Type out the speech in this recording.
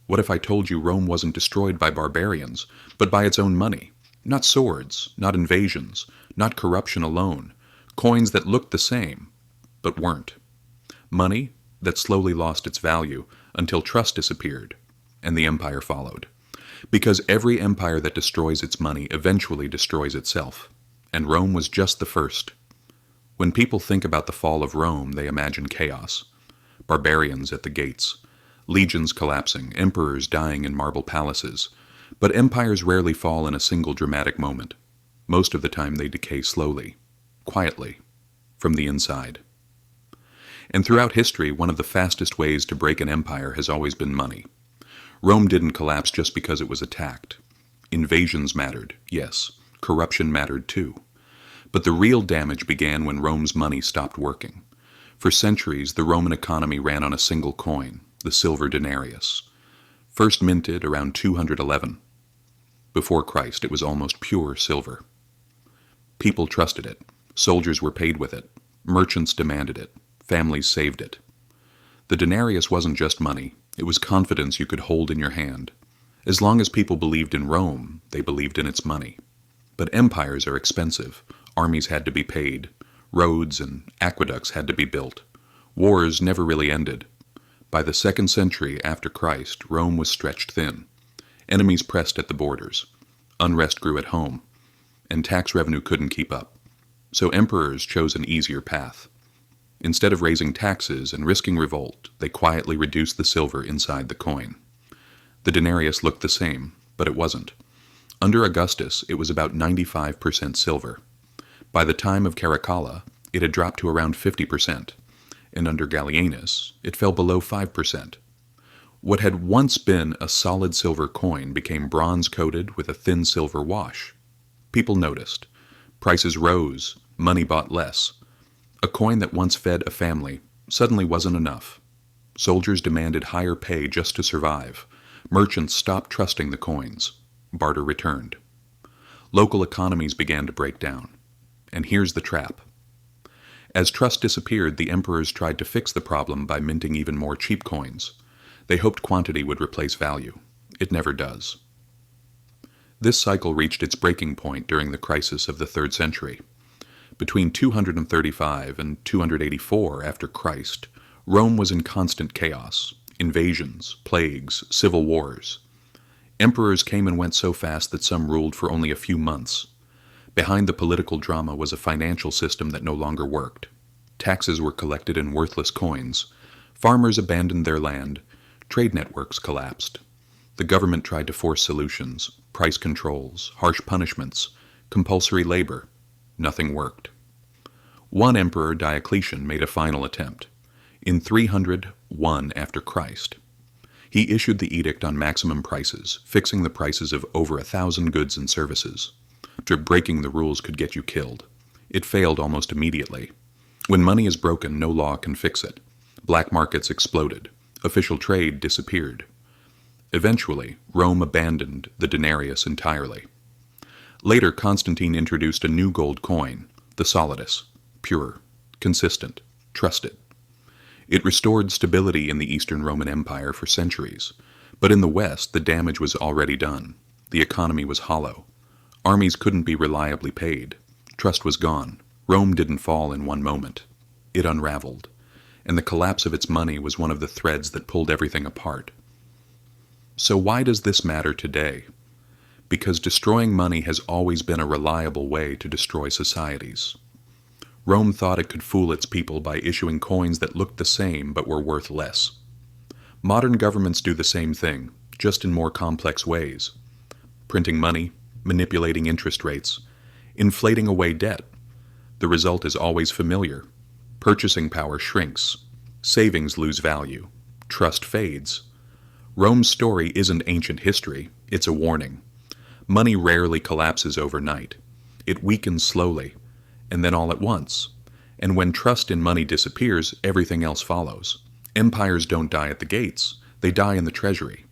What if I told you Rome wasn't destroyed by barbarians, but by its own money? Not swords, not invasions, not corruption alone. Coins that looked the same, but weren't. Money that slowly lost its value until trust disappeared, and the empire followed. Because every empire that destroys its money eventually destroys itself, and Rome was just the first. When people think about the fall of Rome, they imagine chaos. Barbarians at the gates, legions collapsing, emperors dying in marble palaces. But empires rarely fall in a single dramatic moment. Most of the time they decay slowly, quietly, from the inside. And throughout history, one of the fastest ways to break an empire has always been money. Rome didn't collapse just because it was attacked. Invasions mattered, yes. Corruption mattered too. But the real damage began when Rome's money stopped working. For centuries, the Roman economy ran on a single coin, the silver denarius. First minted around 211. Before Christ, it was almost pure silver. People trusted it. Soldiers were paid with it. Merchants demanded it. Families saved it. The denarius wasn't just money. It was confidence you could hold in your hand. As long as people believed in Rome, they believed in its money. But empires are expensive. Armies had to be paid. Roads and aqueducts had to be built. Wars never really ended. By the 2nd century after Christ, Rome was stretched thin. Enemies pressed at the borders. Unrest grew at home. And tax revenue couldn't keep up. So emperors chose an easier path. Instead of raising taxes and risking revolt, they quietly reduced the silver inside the coin. The denarius looked the same, but it wasn't. Under Augustus, it was about 95% silver. By the time of Caracalla, it had dropped to around 50%, and under Gallienus, it fell below 5%. What had once been a solid silver coin became bronze-coated with a thin silver wash. People noticed. Prices rose, money bought less. A coin that once fed a family suddenly wasn't enough. Soldiers demanded higher pay just to survive. Merchants stopped trusting the coins. Barter returned. Local economies began to break down. And here's the trap. As trust disappeared, the emperors tried to fix the problem by minting even more cheap coins. They hoped quantity would replace value. It never does. This cycle reached its breaking point during the crisis of the 3rd century. Between 235 and 284 after Christ, Rome was in constant chaos, invasions, plagues, civil wars. Emperors came and went so fast that some ruled for only a few months. Behind the political drama was a financial system that no longer worked. Taxes were collected in worthless coins. Farmers abandoned their land. Trade networks collapsed. The government tried to force solutions, price controls, harsh punishments, compulsory labor. Nothing worked. One emperor, Diocletian, made a final attempt. In 301 after Christ, he issued the edict on maximum prices, fixing the prices of over 1,000 goods and services. After breaking the rules could get you killed. It failed almost immediately. When money is broken, no law can fix it. Black markets exploded. Official trade disappeared. Eventually, Rome abandoned the denarius entirely. Later, Constantine introduced a new gold coin, the solidus, pure, consistent, trusted. It restored stability in the Eastern Roman Empire for centuries, but in the West, the damage was already done. The economy was hollow. Armies couldn't be reliably paid. Trust was gone. Rome didn't fall in one moment. It unraveled, and the collapse of its money was one of the threads that pulled everything apart. So why does this matter today? Because destroying money has always been a reliable way to destroy societies. Rome thought it could fool its people by issuing coins that looked the same but were worth less. Modern governments do the same thing, just in more complex ways. Printing money, manipulating interest rates, inflating away debt. The result is always familiar. Purchasing power shrinks. Savings lose value. Trust fades. Rome's story isn't ancient history, it's a warning. Money rarely collapses overnight. It weakens slowly, and then all at once. And when trust in money disappears, everything else follows. Empires don't die at the gates, they die in the treasury.